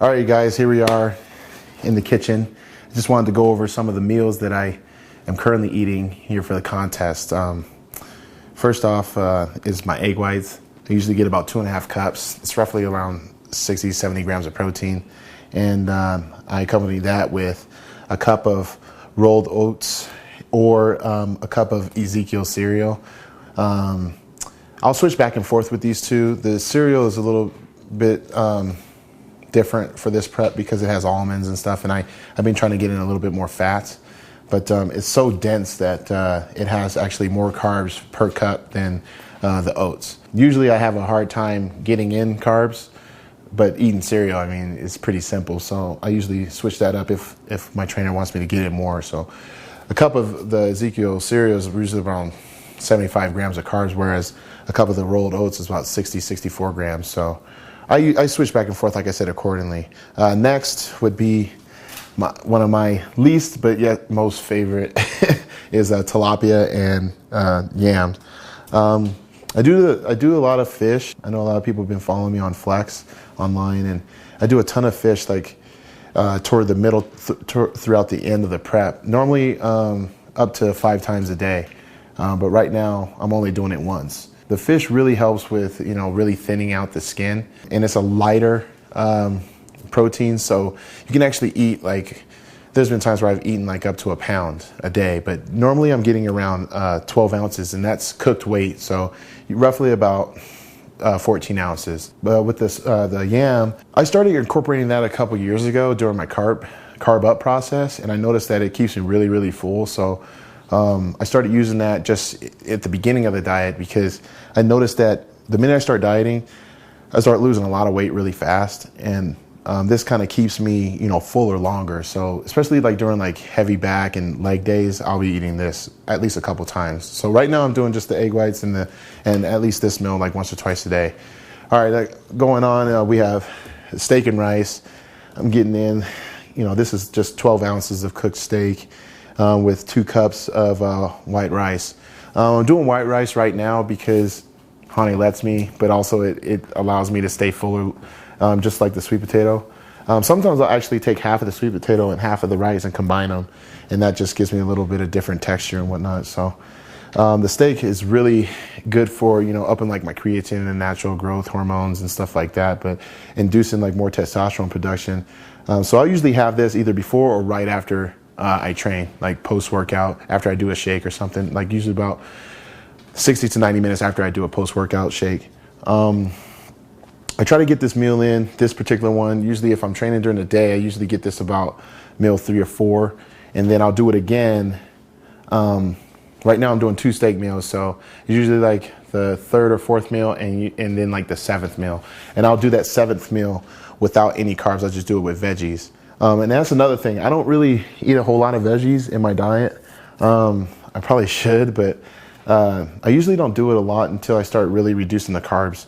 All right, guys, here we are in the kitchen. I just wanted to go over some of the meals that I am currently eating here for the contest. First off is my egg whites. I usually get about 2.5 cups. It's roughly around 60, 70 grams of protein. And I accompany that with a cup of rolled oats or a cup of Ezekiel cereal. I'll switch back and forth with these two. The cereal is a little bit different for this prep because it has almonds and stuff, and I've been trying to get in a little bit more fats, but it's so dense that it has actually more carbs per cup than the oats. Usually I have a hard time getting in carbs, but eating cereal, I mean, it's pretty simple, so I usually switch that up if my trainer wants me to get in more. So a cup of the Ezekiel cereal is usually around 75 grams of carbs, whereas a cup of the rolled oats is about 60, 64 grams. So I switch back and forth, like I said, accordingly. Next would be one of my least but yet most favorite is tilapia and yams. I do a lot of fish. I know a lot of people have been following me on Flex online, and I do a ton of fish like toward the middle throughout the end of the prep. Normally up to 5 times a day, but right now I'm only doing it once. The fish really helps with, really thinning out the skin, and it's a lighter protein, so you can actually eat there's been times where I've eaten up to a pound a day, but normally I'm getting around 12 ounces, and that's cooked weight, so roughly about 14 ounces. But with this, the yam, I started incorporating that a couple years ago during my carb up process, and I noticed that it keeps me really, really full. So I started using that just at the beginning of the diet because I noticed that the minute I start dieting, I start losing a lot of weight really fast, and this kind of keeps me, fuller longer. So especially during heavy back and leg days, I'll be eating this at least a couple times. So right now I'm doing just the egg whites and at least this meal once or twice a day. All right, going on, we have steak and rice. I'm getting in, this is just 12 ounces of cooked steak with 2 cups of white rice. I'm doing white rice right now because Honey lets me, but also it allows me to stay fuller. Just like the sweet potato. Sometimes I'll actually take half of the sweet potato and half of the rice and combine them, and that just gives me a little bit of different texture and whatnot. So the steak is really good for, upping my creatine and natural growth hormones and stuff like that, but inducing more testosterone production. So I'll usually have this either before or right after I train, post-workout, after I do a shake or something, usually about 60 to 90 minutes after I do a post-workout shake. I try to get this meal in, this particular one. Usually if I'm training during the day, I usually get this about meal 3 or 4, and then I'll do it again. Right now I'm doing 2 steak meals, so it's usually the 3rd or 4th meal and then the 7th meal. And I'll do that 7th meal without any carbs. I'll just do it with veggies. And that's another thing. I don't really eat a whole lot of veggies in my diet. I probably should, but I usually don't do it a lot until I start really reducing the carbs.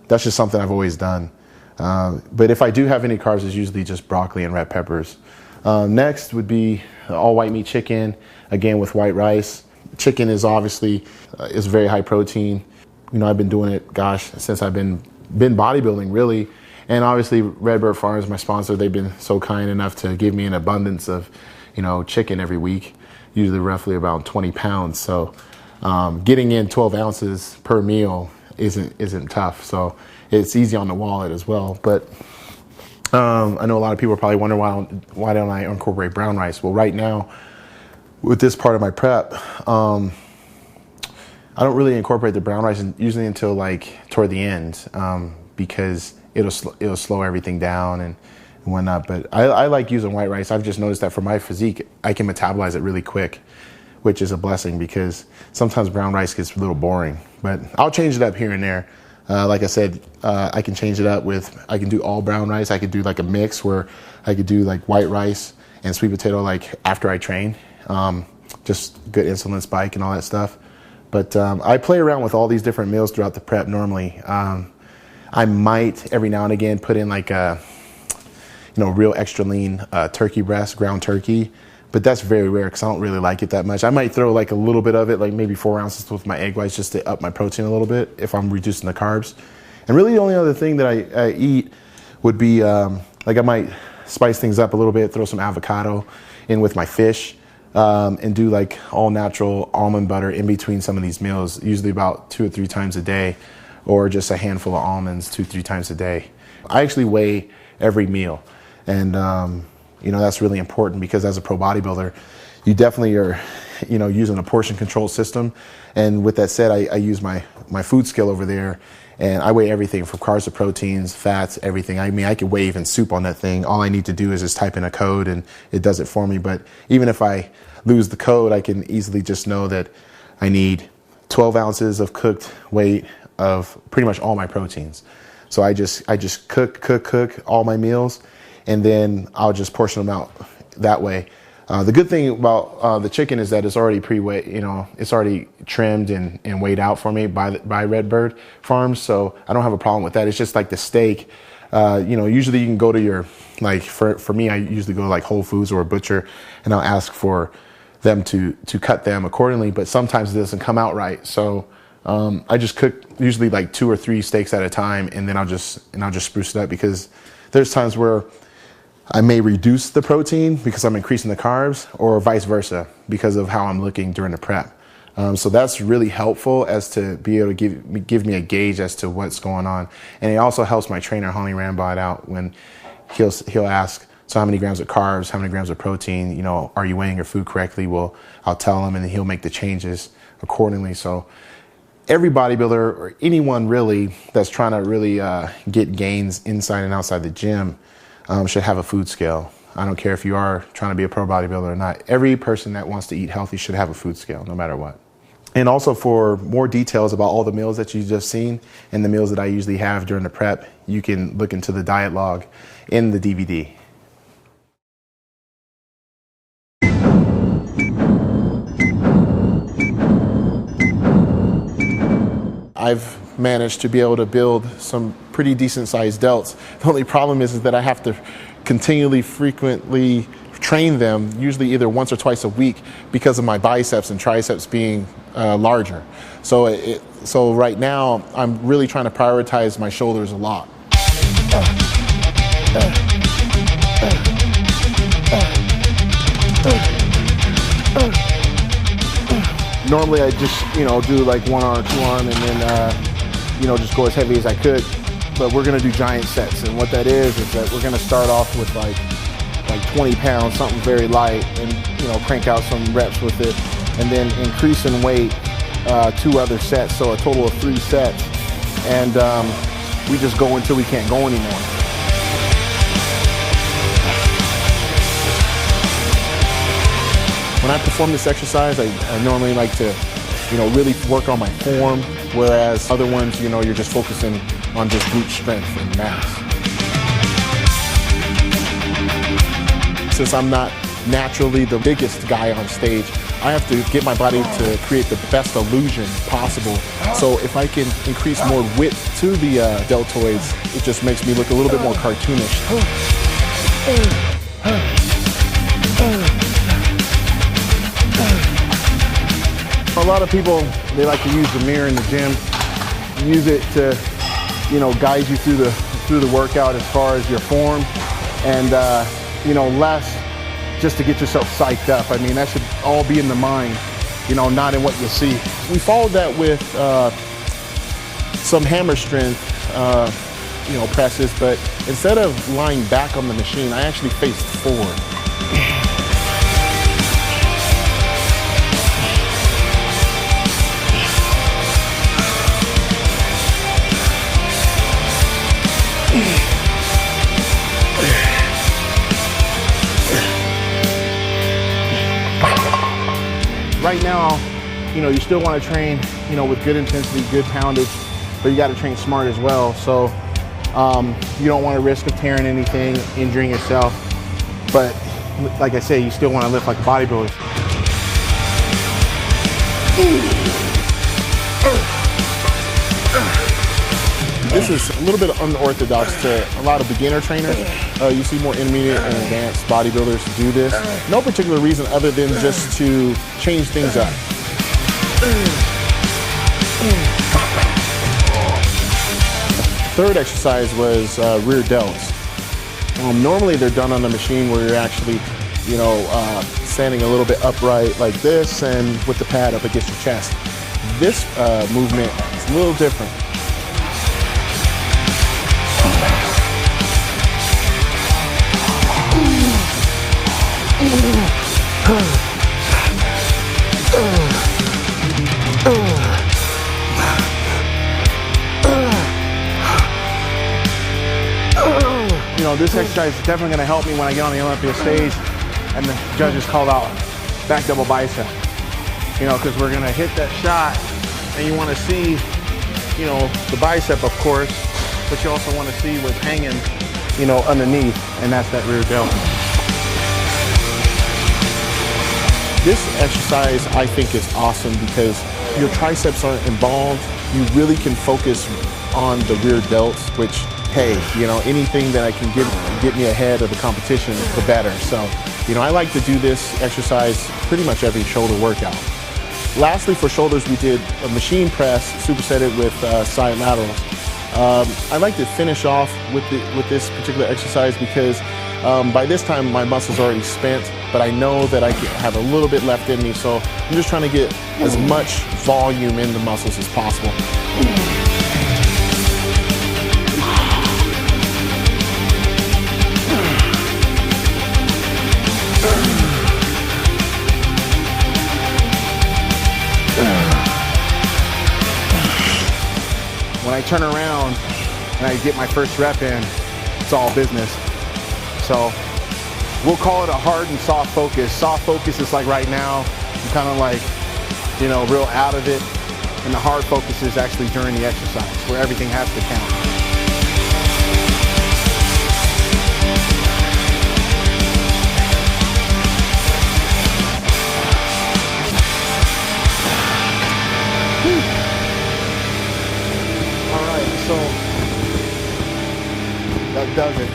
That's just something I've always done. But if I do have any carbs, it's usually just broccoli and red peppers. Next would be all white meat chicken, again with white rice. Chicken is obviously is very high protein. I've been doing it, since I've been bodybuilding really. And obviously Redbird Farms, my sponsor, they've been so kind enough to give me an abundance of, chicken every week, usually roughly about 20 pounds. So getting in 12 ounces per meal isn't tough, so it's easy on the wallet as well. But I know a lot of people are probably wondering why don't I incorporate brown rice. Well, right now with this part of my prep, I don't really incorporate the brown rice usually until toward the end, because it'll slow everything down and whatnot. But I like using white rice. I've just noticed that for my physique, I can metabolize it really quick, which is a blessing because sometimes brown rice gets a little boring. But I'll change it up here and there. Like I said, I can change it up I can do all brown rice. I could do a mix where I could do white rice and sweet potato after I train. Just good insulin spike and all that stuff. But I play around with all these different meals throughout the prep normally. I might every now and again put in a real extra lean turkey breast, ground turkey. But that's very rare because I don't really like it that much. I might throw a little bit of it, maybe 4 ounces with my egg whites just to up my protein a little bit if I'm reducing the carbs. And really the only other thing that I eat would be like I might spice things up a little bit, throw some avocado in with my fish, and do like all natural almond butter in between some of these meals, usually about 2 or 3 times a day, or just a handful of almonds 2 or 3 times a day. I actually weigh every meal, and you know, that's really important because as a pro bodybuilder, you definitely are, you know, using a portion control system. And with that said, I use my food scale over there, and I weigh everything from carbs to proteins, fats, everything. I mean, I could weigh even soup on that thing. All I need to do is just type in a code and it does it for me. But even if I lose the code, I can easily just know that I need 12 ounces of cooked weight of pretty much all my proteins. So I just cook all my meals, and then I'll just portion them out that way. The good thing about the chicken is that it's already pre-weighed, you know, it's already trimmed and weighed out for me by Redbird Farms, so I don't have a problem with that. It's just like the steak, you know, usually you can go to your, like for me, I usually go to like Whole Foods or a butcher, and I'll ask for them to cut them accordingly, but sometimes it doesn't come out right. So I just cook usually like 2 or 3 steaks at a time, and then I'll just spruce it up, because there's times where I may reduce the protein because I'm increasing the carbs, or vice versa because of how I'm looking during the prep. So that's really helpful as to be able to give me a gauge as to what's going on. And it also helps my trainer, Holly Rambod, out when he'll ask, so how many grams of carbs, how many grams of protein, you know, are you weighing your food correctly? Well, I'll tell him, and then he'll make the changes accordingly. So every bodybuilder, or anyone really that's trying to really get gains inside and outside the gym, should have a food scale. I don't care if you are trying to be a pro bodybuilder or not. Every person that wants to eat healthy should have a food scale, no matter what. And also, for more details about all the meals that you've just seen and the meals that I usually have during the prep, you can look into the diet log in the DVD. I've managed to be able to build some pretty decent sized delts. The only problem is that I have to continually, frequently train them, usually either once or twice a week, because of my biceps and triceps being larger. So right now, I'm really trying to prioritize my shoulders a lot. Normally I just, you know, do like 1 arm, 2 arm, and then, you know, just go as heavy as I could. But we're gonna do giant sets, and what that is that we're gonna start off with like 20 pounds, something very light, and, you know, crank out some reps with it, and then increase in weight 2 other sets, so a total of 3 sets. And we just go until we can't go anymore. When I perform this exercise, I normally like to, you know, really work on my form, whereas other ones, you know, you're just focusing on just glute strength and mass. Since I'm not naturally the biggest guy on stage, I have to get my body to create the best illusion possible. So if I can increase more width to the deltoids, it just makes me look a little bit more cartoonish. A lot of people, they like to use the mirror in the gym, use it to, you know, guide you through the workout as far as your form, and you know, less just to get yourself psyched up. I mean, that should all be in the mind, you know, not in what you see. We followed that with some hammer strength, you know, presses, but instead of lying back on the machine, I actually faced forward. Right now, you know, you still want to train, you know, with good intensity, good poundage, but you got to train smart as well. So you don't want to risk of tearing anything, injuring yourself. But like I say, you still want to lift like a bodybuilder. This is a little bit unorthodox to a lot of beginner trainers. You see more intermediate and advanced bodybuilders do this. No particular reason other than just to change things up. third exercise was rear delts. Normally they're done on the machine where you're actually, standing a little bit upright like this and with the pad up against your chest. This movement is a little different. This exercise is definitely going to help me when I get on the Olympia stage and the judges call out back double bicep. Because we're going to hit that shot and you want to see, the bicep, of course, but you also want to see what's hanging, underneath, and that's that rear delt. This exercise, I think, is awesome because your triceps aren't involved. You really can focus on the rear delts, which, hey, anything that I can get me ahead of the competition, the better. So, I like to do this exercise pretty much every shoulder workout. Lastly, for shoulders, we did a machine press, supersetted with side laterals. I like to finish off with this particular exercise because by this time my muscles are already spent, but I know that I have a little bit left in me, so I'm just trying to get as much volume in the muscles as possible. When I turn around and I get my first rep in, it's all business. So we'll call it a hard and soft focus. Soft focus is like right now, I'm kind of like, real out of it. And the hard focus is actually during the exercise where everything has to count. So that does it.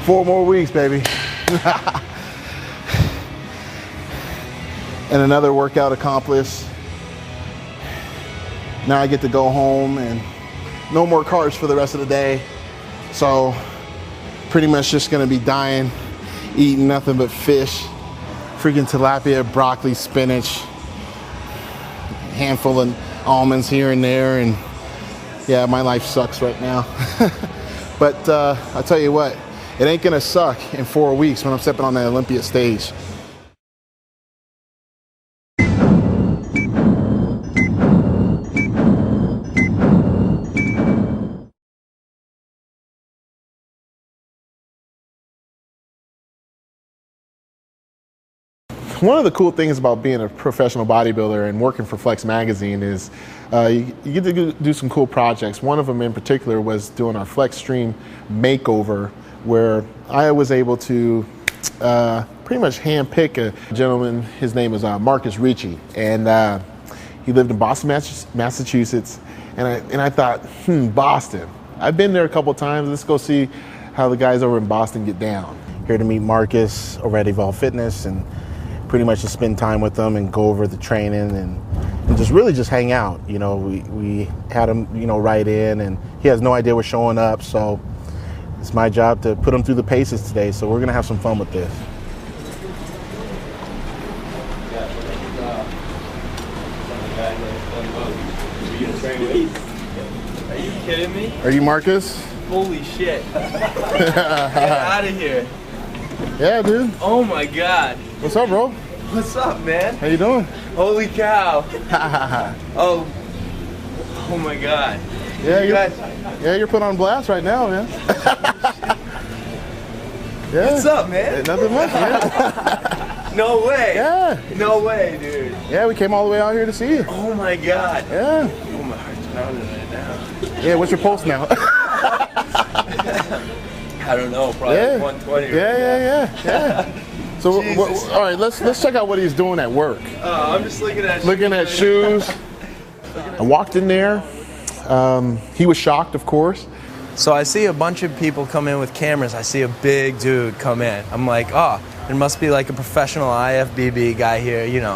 Four more weeks, baby. And another workout accomplished. Now I get to go home and no more carbs for the rest of the day. So pretty much just gonna be dying, eating nothing but fish, freaking tilapia, broccoli, spinach, handful of almonds here and there, and yeah, my life sucks right now. But I'll tell you what, it ain't gonna suck in 4 weeks when I'm stepping on the Olympia stage. One of the cool things about being a professional bodybuilder and working for Flex Magazine is you get to do some cool projects. One of them in particular was doing our Flex Stream makeover, where I was able to pretty much handpick a gentleman. His name was Marcus Ricci, and he lived in Boston, Massachusetts. And I thought, Boston. I've been there a couple times. Let's go see how the guys over in Boston get down. Here to meet Marcus over at Evolve Fitness and pretty much just spend time with them and go over the training and just really just hang out. We had him, right in, and he has no idea we're showing up, so it's my job to put him through the paces today, so we're gonna have some fun with this. Are you kidding me? Are you Marcus? Holy shit. Get out of here. Yeah, dude. Oh my god. What's up, bro? What's up, man? How you doing? Holy cow. Oh my god. Yeah, you're put on blast right now, man. Yeah. What's up, man? Nothing much, man. No way. Yeah. No way, dude. Yeah, we came all the way out here to see you. Oh my god. Yeah. Oh, my heart's pounding right now. Yeah, what's your pulse now? I don't know, probably like 120. Yeah. So, all right, let's check out what he's doing at work. I'm just looking at shoes. I walked in there. He was shocked, of course. So I see a bunch of people come in with cameras. I see a big dude come in. I'm like, oh, there must be like a professional IFBB guy here,